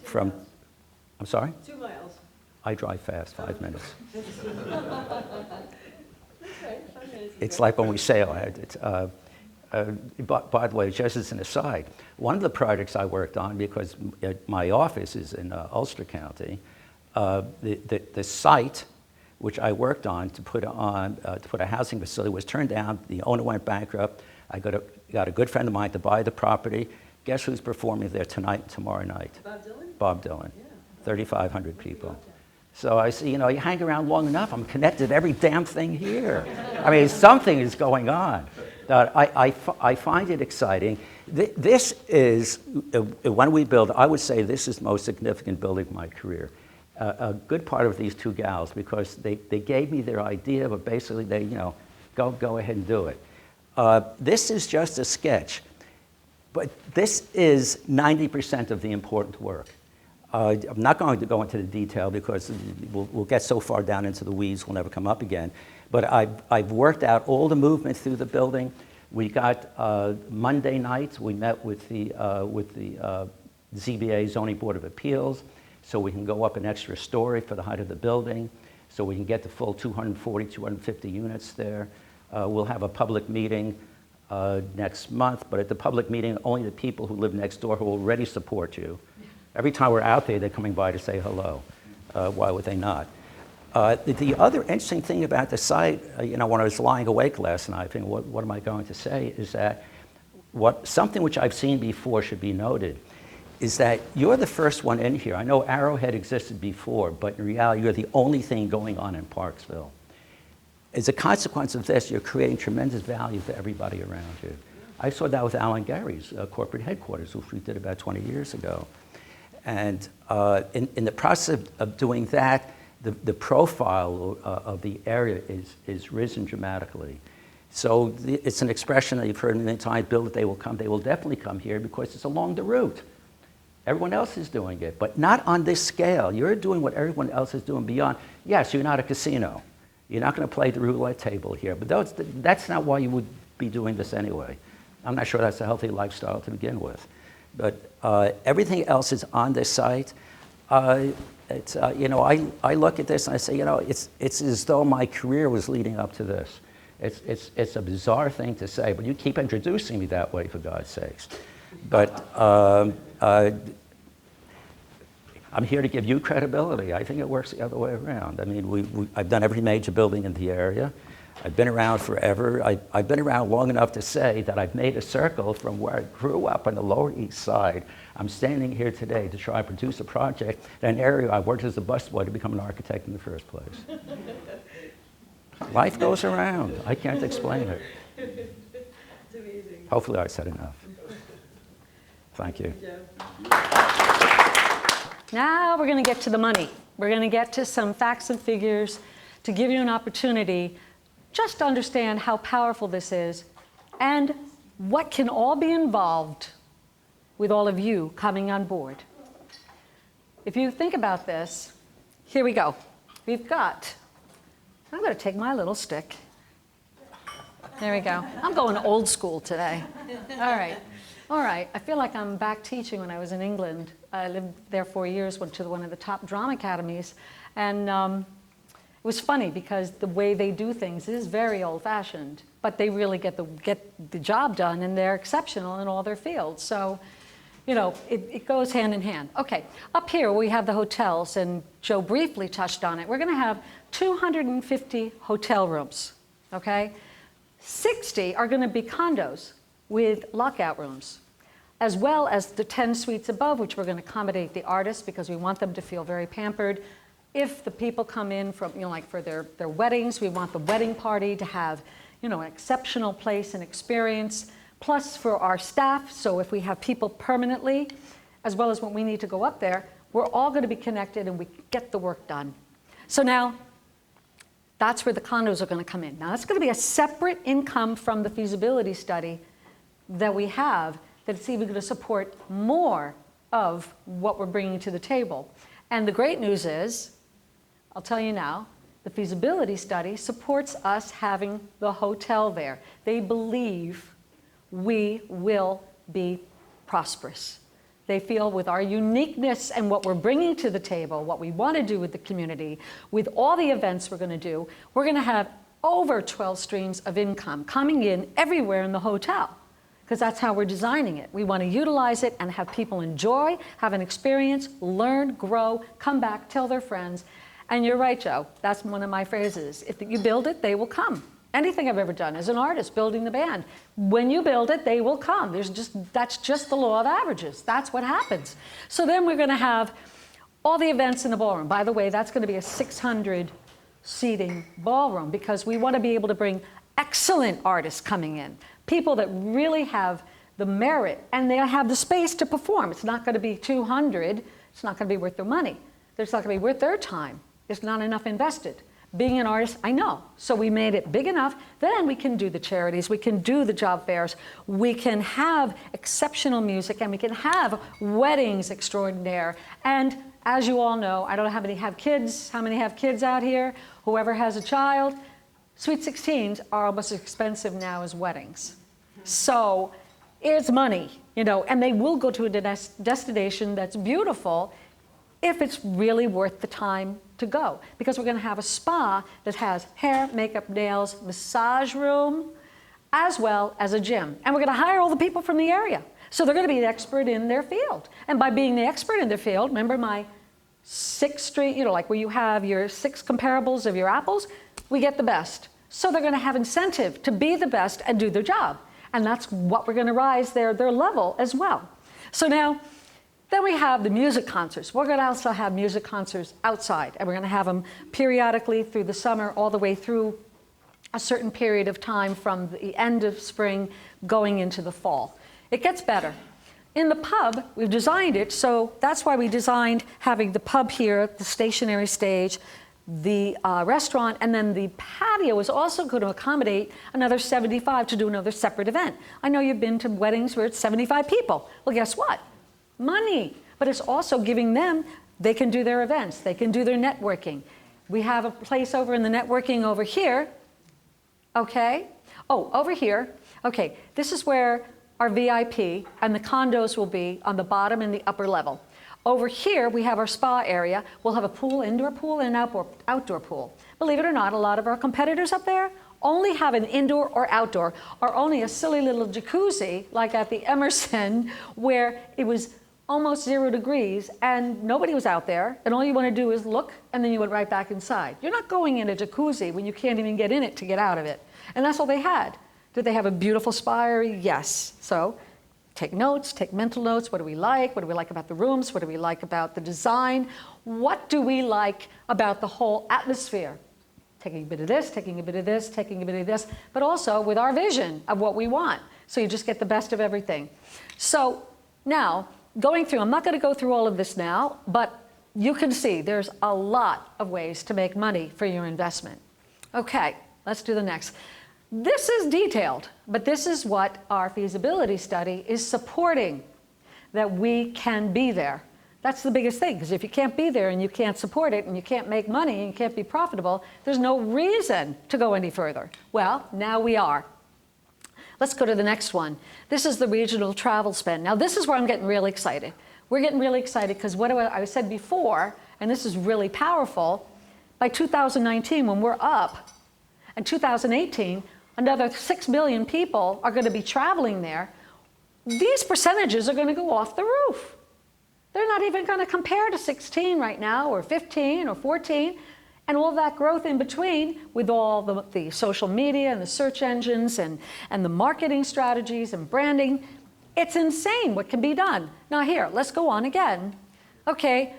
[SPEAKER 4] I'm sorry?
[SPEAKER 2] 2 miles.
[SPEAKER 4] I drive fast, 5 minutes.
[SPEAKER 2] That's right, 5 minutes.
[SPEAKER 4] It's like when we sail. By the way, just as an aside, one of the projects I worked on, because my office is in Ulster County, the site which I worked on to put a housing facility was turned down. The owner went bankrupt. I got a good friend of mine to buy the property. Guess who's performing there tonight and tomorrow night?
[SPEAKER 2] Bob Dylan?
[SPEAKER 4] Bob Dylan.
[SPEAKER 2] Yeah.
[SPEAKER 4] 3,500 people. So I see, you hang around long enough, I'm connected to every damn thing here. I mean, something is going on. I find it exciting. This is, when we build, I would say this is the most significant building of my career. A good part of these two gals, because they gave me their idea, but basically they, go ahead and do it. This is just a sketch, but this is 90% of the important work. I'm not going to go into the detail because we'll get so far down into the weeds we'll never come up again. But I've worked out all the movement through the building. We got Monday nights, we met with the ZBA Zoning Board of Appeals, so we can go up an extra story for the height of the building, so we can get the full 240, 250 units there. We'll have a public meeting next month, but at the public meeting, only the people who live next door who already support you. Every time we're out there, they're coming by to say hello. Why would they not? The other interesting thing about the site, when I was lying awake last night, thinking, what am I going to say, is that something which I've seen before should be noted, is that you're the first one in here. I know Arrowhead existed before, but in reality, you're the only thing going on in Parksville. As a consequence of this, you're creating tremendous value for everybody around you. I saw that with Alan Gary's corporate headquarters, which we did about 20 years ago. And in the process of doing that, the profile of the area is risen dramatically. So it's an expression that you've heard many times, build it, they will come. They will definitely come here because it's along the route. Everyone else is doing it, but not on this scale. You're doing what everyone else is doing beyond. Yes, you're not a casino. You're not going to play the roulette table here, but that's not why you would be doing this anyway. I'm not sure that's a healthy lifestyle to begin with. But everything else is on this site. I look at this and I say, it's as though my career was leading up to this. It's a bizarre thing to say, but you keep introducing me that way, for God's sakes. But I'm here to give you credibility. I think it works the other way around. I mean, I've done every major building in the area. I've been around forever. I've been around long enough to say that I've made a circle from where I grew up on the Lower East Side. I'm standing here today to try and produce a project in an area I worked as a busboy to become an architect in the first place. Life goes around. I can't explain it.
[SPEAKER 2] It's amazing.
[SPEAKER 4] Hopefully I said enough. Thank you.
[SPEAKER 3] Now we're going to get to the money. We're going to get to some facts and figures to give you an opportunity just to understand how powerful this is and what can all be involved with all of you coming on board. If you think about this, here we go. I'm going to take my little stick. There we go. I'm going old school today. All right. I feel like I'm back teaching when I was in England. I lived there 4 years, went to one of the top drama academies, and it was funny because the way they do things is very old-fashioned, but they really get the job done, and they're exceptional in all their fields. So, it goes hand in hand. Okay, up here we have the hotels, and Joe briefly touched on it. We're going to have 250 hotel rooms, okay? 60 are going to be condos with lockout rooms, as well as the 10 suites above, which we're going to accommodate the artists because we want them to feel very pampered. If the people come in from, like for their weddings, we want the wedding party to have, an exceptional place and experience. Plus for our staff, so if we have people permanently, as well as when we need to go up there, we're all going to be connected and we get the work done. So now, that's where the condos are going to come in. Now that's going to be a separate income from the feasibility study that we have that's even going to support more of what we're bringing to the table. And the great news is, I'll tell you now, the feasibility study supports us having the hotel there. They believe we will be prosperous. They feel with our uniqueness and what we're bringing to the table, what we want to do with the community, with all the events we're going to do, we're going to have over 12 streams of income coming in everywhere in the hotel, because that's how we're designing it. We want to utilize it and have people enjoy, have an experience, learn, grow, come back, tell their friends. And you're right, Joe, that's one of my phrases. If you build it, they will come. Anything I've ever done as an artist, building the band. When you build it, they will come. That's just the law of averages. That's what happens. So then we're going to have all the events in the ballroom. By the way, that's going to be a 600 seating ballroom because we want to be able to bring excellent artists coming in, people that really have the merit and they have the space to perform. It's not going to be 200. It's not going to be worth their money. It's not going to be worth their time. There's not enough invested. Being an artist, I know. So we made it big enough, then we can do the charities, we can do the job fairs, we can have exceptional music, and we can have weddings extraordinaire. And as you all know, I don't know how many have kids out here? Whoever has a child, Sweet 16s are almost as expensive now as weddings. So it's money, and they will go to a destination that's beautiful if it's really worth the time to go. Because we're going to have a spa that has hair, makeup, nails, massage room, as well as a gym. And we're going to hire all the people from the area. So they're going to be the expert in their field. And by being the expert in their field, remember my 6 street, like where you have your 6 comparables of your apples, we get the best. So they're going to have incentive to be the best and do their job. And that's what we're going to rise their level as well. So now, then we have the music concerts. We're going to also have music concerts outside, and we're going to have them periodically through the summer, all the way through a certain period of time from the end of spring going into the fall. It gets better. In the pub, we've designed it, so that's why we designed having the pub here, the stationary stage, the restaurant, and then the patio is also going to accommodate another 75 to do another separate event. I know you've been to weddings where it's 75 people. Well, guess what? Money, but it's also giving them, they can do their events, they can do their networking. We have a place over in the networking over here, okay? Oh, over here, okay, this is where our VIP and the condos will be on the bottom and the upper level. Over here, we have our spa area. We'll have a pool, indoor pool, and an outdoor pool. Believe it or not, a lot of our competitors up there only have an indoor or outdoor, or only a silly little jacuzzi, like at the Emerson, where it was almost 0 degrees and nobody was out there, and all you want to do is look, and then you went right back inside. You're not going in a jacuzzi when you can't even get in it to get out of it. And that's all they had. Did they have a beautiful spa area? Yes. So take notes, take mental notes. What do we like? What do we like about the rooms? What do we like about the design? What do we like about the whole atmosphere? Taking a bit of this, taking a bit of this, taking a bit of this, but also with our vision of what we want. So you just get the best of everything. So now, going through, I'm not going to go through all of this now, but you can see there's a lot of ways to make money for your investment. Okay, let's do the next. This is detailed, but this is what our feasibility study is supporting, that we can be there. That's the biggest thing, because if you can't be there and you can't support it and you can't make money and you can't be profitable, there's no reason to go any further. Well, now we are. Let's go to the next one. This is the regional travel spend. Now this is where I'm getting really excited. We're getting really excited because what I said before, and this is really powerful, by 2019 when we're up, and 2018, another 6 million people are going to be traveling there. These percentages are going to go off the roof. They're not even going to compare to 16 right now, or 15, or 14. And all that growth in between with all the social media and the search engines and the marketing strategies and branding, it's insane what can be done. Now here, let's go on again. Okay,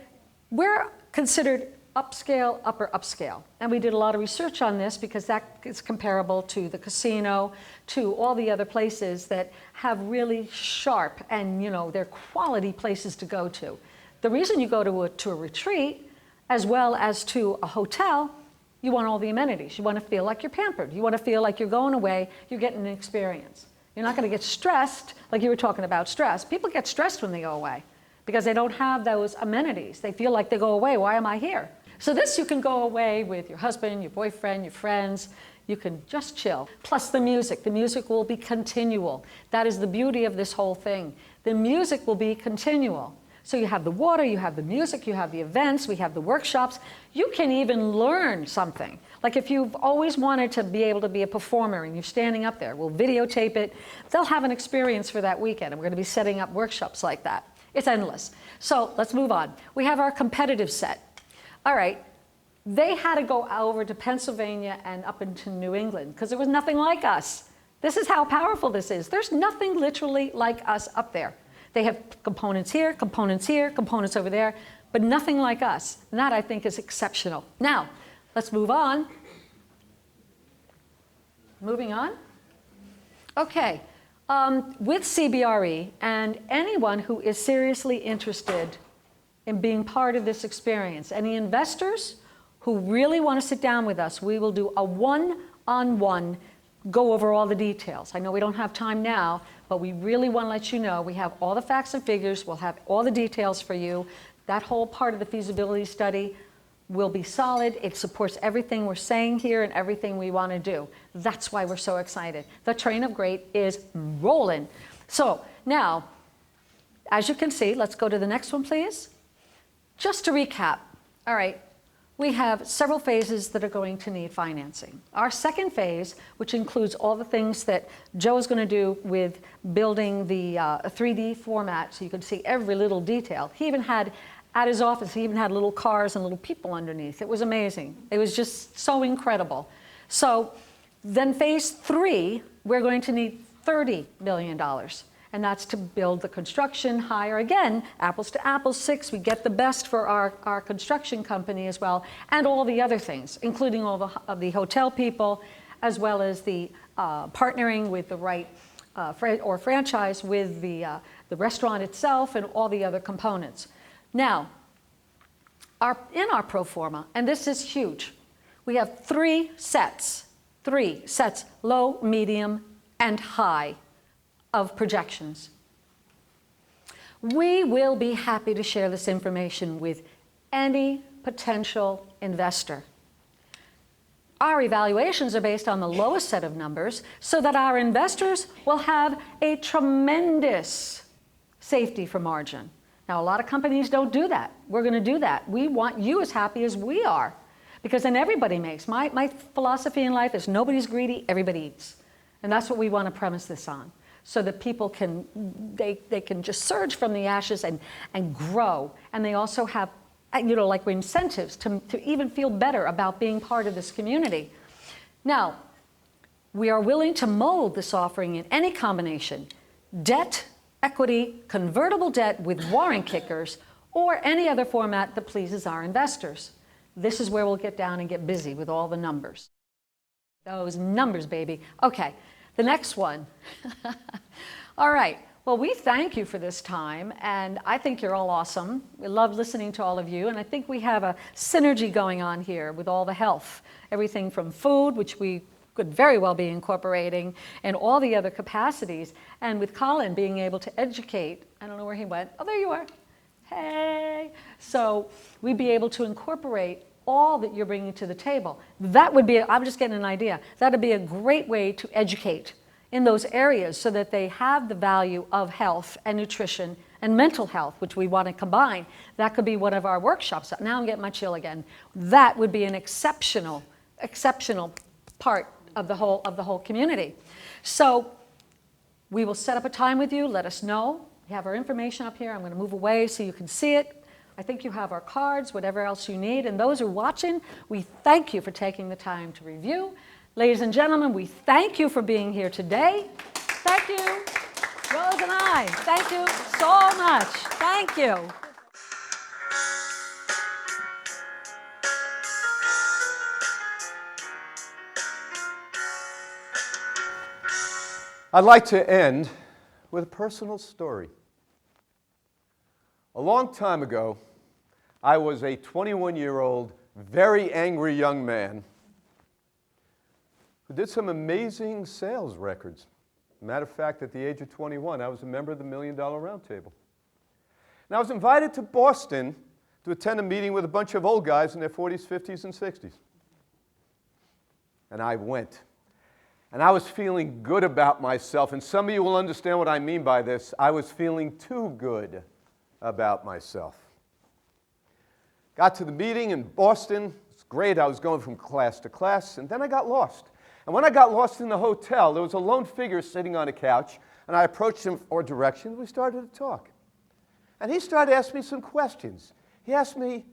[SPEAKER 3] we're considered upscale, upper upscale. And we did a lot of research on this because that is comparable to the casino, to all the other places that have really sharp and, you know, they're quality places to go to. The reason you go to a retreat as well as to a hotel, you want all the amenities. You want to feel like you're pampered. You want to feel like you're going away, you're getting an experience. You're not going to get stressed, like you were talking about stress. People get stressed when they go away because they don't have those amenities. They feel like they go away, why am I here? So this you can go away with your husband, your boyfriend, your friends. You can just chill. Plus the music will be continual. That is the beauty of this whole thing. The music will be continual. So you have the water, you have the music, you have the events, we have the workshops. You can even learn something. Like if you've always wanted to be able to be a performer and you're standing up there, we'll videotape it. They'll have an experience for that weekend, and we're going to be setting up workshops like that. It's endless. So let's move on. We have our competitive set. All right, they had to go over to Pennsylvania and up into New England because there was nothing like us. This is how powerful this is. There's nothing literally like us up there. They have components here, components over there, but nothing like us. And that, I think, is exceptional. Now, let's move on. Moving on. Okay, with CBRE and anyone who is seriously interested in being part of this experience, any investors who really want to sit down with us, we will do a one-on-one go over all the details. I know we don't have time now, but we really want to let you know we have all the facts and figures, we'll have all the details for you. That whole part of the feasibility study will be solid. It supports everything we're saying here and everything we want to do. That's why we're so excited. The train of great is rolling. So now, as you can see, let's go to the next one, please. Just to recap, all right, we have several phases that are going to need financing. Our second phase, which includes all the things that Joe is going to do with building the 3D format so you can see every little detail. He even had, at his office, he even had little cars and little people underneath. It was amazing. It was just so incredible. So then phase 3, we're going to need $30 million. And that's to build the construction, hire, again, apples to apples, 6, we get the best for our construction company as well, and all the other things, including all of the hotel people, as well as the partnering with the right or franchise with the restaurant itself and all the other components. Now, in our pro forma, and this is huge, we have 3 sets, low, medium, and high of projections. We will be happy to share this information with any potential investor. Our evaluations are based on the lowest set of numbers so that our investors will have a tremendous safety for margin. Now, a lot of companies don't do that. We're going to do that. We want you as happy as we are, because then everybody makes. My philosophy in life is nobody's greedy, everybody eats. And that's what we want to premise this on, so that people can, they can just surge from the ashes and grow. And they also have, you know, like incentives to even feel better about being part of this community. Now, we are willing to mold this offering in any combination: debt, equity, convertible debt with warrant kickers, or any other format that pleases our investors. This is where we'll get down and get busy with all the numbers. Those numbers, baby. Okay, the next one. All right, well, we thank you for this time, and I think you're all awesome. We love listening to all of you, and I think we have a synergy going on here with all the health. Everything from food, which we could very well be incorporating, and all the other capacities, and with Colin being able to educate. I don't know where he went. Oh, there you are. Hey. So we'd be able to incorporate all that you're bringing to the table. That would be, I'm just getting an idea, that would be a great way to educate in those areas so that they have the value of health and nutrition and mental health, which we want to combine. That could be one of our workshops. Now I'm getting my chill again. That would be an exceptional part of the whole community. So we will set up a time with you. Let us know. We have our information up here. I'm going to move away so you can see it. I think you have our cards, whatever else you need. And those who are watching, we thank you for taking the time to review. Ladies and gentlemen, we thank you for being here today. Thank you, Rose and I. Thank you so much. Thank you.
[SPEAKER 1] I'd like to end with a personal story. A long time ago, I was a 21-year-old, very angry young man who did some amazing sales records. Matter of fact, at the age of 21, I was a member of the $1 Million Roundtable. And I was invited to Boston to attend a meeting with a bunch of old guys in their 40s, 50s, and 60s. And I went. And I was feeling good about myself. And some of you will understand what I mean by this. I was feeling too good about myself. Got to the meeting in Boston. It's great. I was going from class to class. And then I got lost. And when I got lost in the hotel, there was a lone figure sitting on a couch. And I approached him for directions. We started to talk. And he started asking me some questions. He asked me,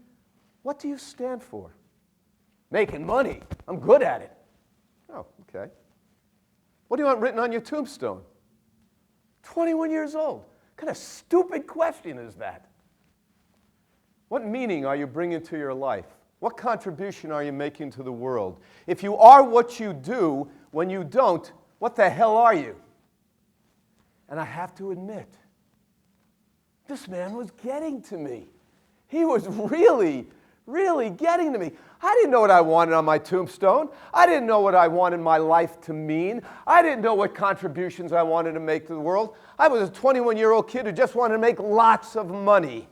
[SPEAKER 1] "What do you stand for?" "Making money. I'm good at it." "Oh, okay. What do you want written on your tombstone?" 21 years old. What kind of stupid question is that? What meaning are you bringing to your life? What contribution are you making to the world? If you are what you do, when you don't, what the hell are you? And I have to admit, this man was getting to me. He was really, really getting to me. I didn't know what I wanted on my tombstone. I didn't know what I wanted my life to mean. I didn't know what contributions I wanted to make to the world. I was a 21-year-old kid who just wanted to make lots of money.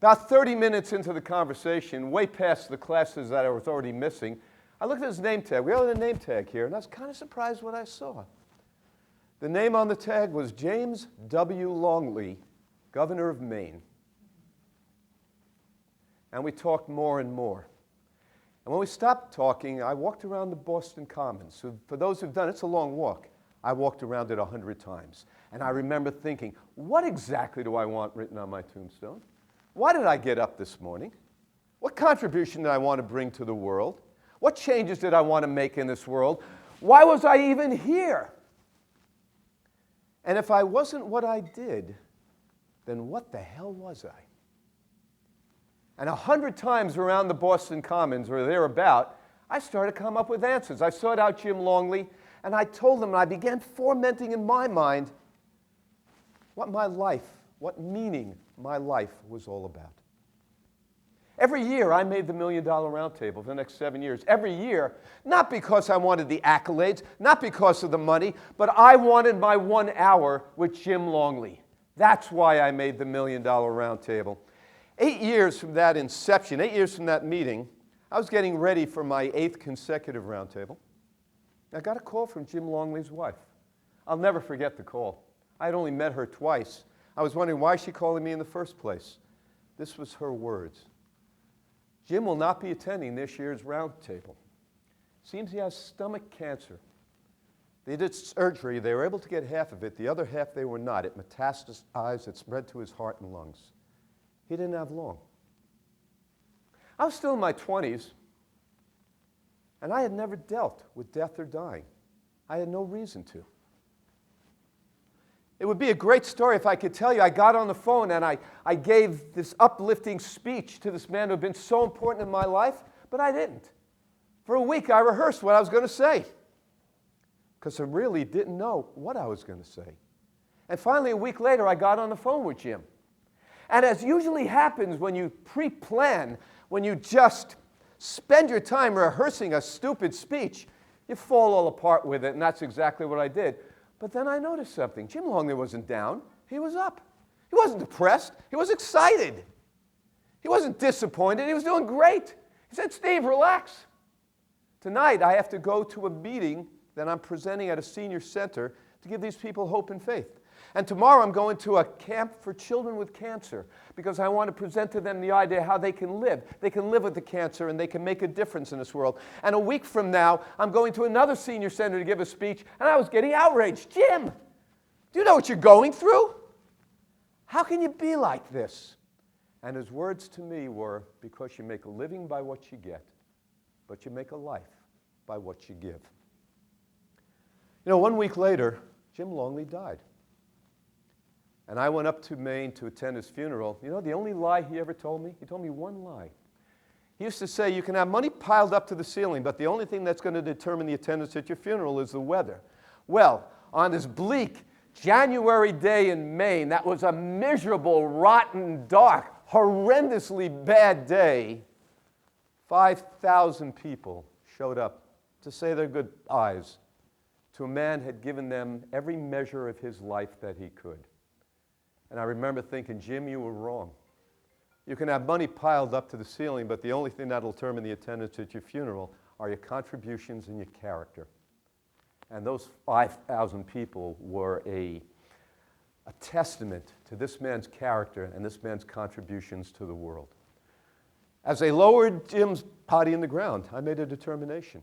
[SPEAKER 1] About 30 minutes into the conversation, way past the classes that I was already missing, I looked at his name tag. We have a name tag here, and I was kind of surprised what I saw. The name on the tag was James W. Longley, Governor of Maine. And we talked more and more. And when we stopped talking, I walked around the Boston Commons. So for those who've done it, it's a long walk. I walked around it 100 times. And I remember thinking, what exactly do I want written on my tombstone? Why did I get up this morning? What contribution did I want to bring to the world? What changes did I want to make in this world? Why was I even here? And if I wasn't what I did, then what the hell was I? And 100 times around the Boston Commons or thereabout, I started to come up with answers. I sought out Jim Longley, and I told him, and I began fomenting in my mind what my life, what meaning my life was all about. Every year, I made the $1 Million Roundtable for the next 7 years. Every year, not because I wanted the accolades, not because of the money, but I wanted my 1 hour with Jim Longley. That's why I made the $1 Million Roundtable. 8 years from that inception, 8 years from that meeting, I was getting ready for my 8th consecutive roundtable. I got a call from Jim Longley's wife. I'll never forget the call. I had only met her twice. I was wondering why she calling me in the first place. This was her words. "Jim will not be attending this year's roundtable. Seems he has stomach cancer. They did surgery. They were able to get half of it. The other half they were not. It metastasized. It spread to his heart and lungs. He didn't have long." I was still in my 20s, and I had never dealt with death or dying. I had no reason to. It would be a great story if I could tell you I got on the phone and I gave this uplifting speech to this man who had been so important in my life, but I didn't. For a week, I rehearsed what I was going to say because I really didn't know what I was going to say. And finally, a week later, I got on the phone with Jim. And as usually happens when you pre-plan, when you just spend your time rehearsing a stupid speech, you fall all apart with it, and that's exactly what I did. But then I noticed something. Jim Longley wasn't down. He was up. He wasn't depressed. He was excited. He wasn't disappointed. He was doing great. He said, "Steve, relax. Tonight I have to go to a meeting that I'm presenting at a senior center to give these people hope and faith. And tomorrow I'm going to a camp for children with cancer because I want to present to them the idea how they can live. They can live with the cancer and they can make a difference in this world. And a week from now, I'm going to another senior center to give a speech, and I was getting outraged. Jim, do you know what you're going through? How can you be like this? And his words to me were, because you make a living by what you get, but you make a life by what you give. You know, 1 week later, Jim Longley died. And I went up to Maine to attend his funeral. You know, the only lie he ever told me? He told me one lie. He used to say, you can have money piled up to the ceiling, but the only thing that's going to determine the attendance at your funeral is the weather. Well, on this bleak January day in Maine, that was a miserable, rotten, dark, horrendously bad day, 5,000 people showed up to say their goodbyes to a man who had given them every measure of his life that he could. And I remember thinking, Jim, you were wrong. You can have money piled up to the ceiling, but the only thing that will determine the attendance at your funeral are your contributions and your character. And those 5,000 people were a testament to this man's character and this man's contributions to the world. As they lowered Jim's body in the ground, I made a determination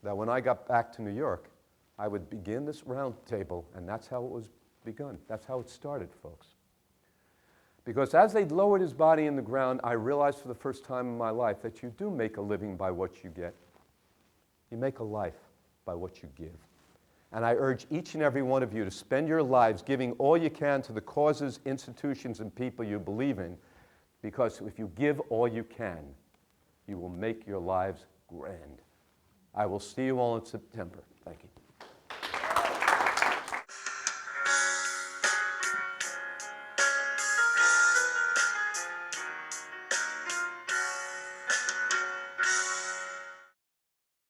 [SPEAKER 1] that when I got back to New York, I would begin this round table, and that's how it was begun. That's how it started, folks. Because as they lowered his body in the ground, I realized for the first time in my life that you do make a living by what you get. You make a life by what you give. And I urge each and every one of you to spend your lives giving all you can to the causes, institutions, and people you believe in, because if you give all you can, you will make your lives grand. I will see you all in September. Thank you.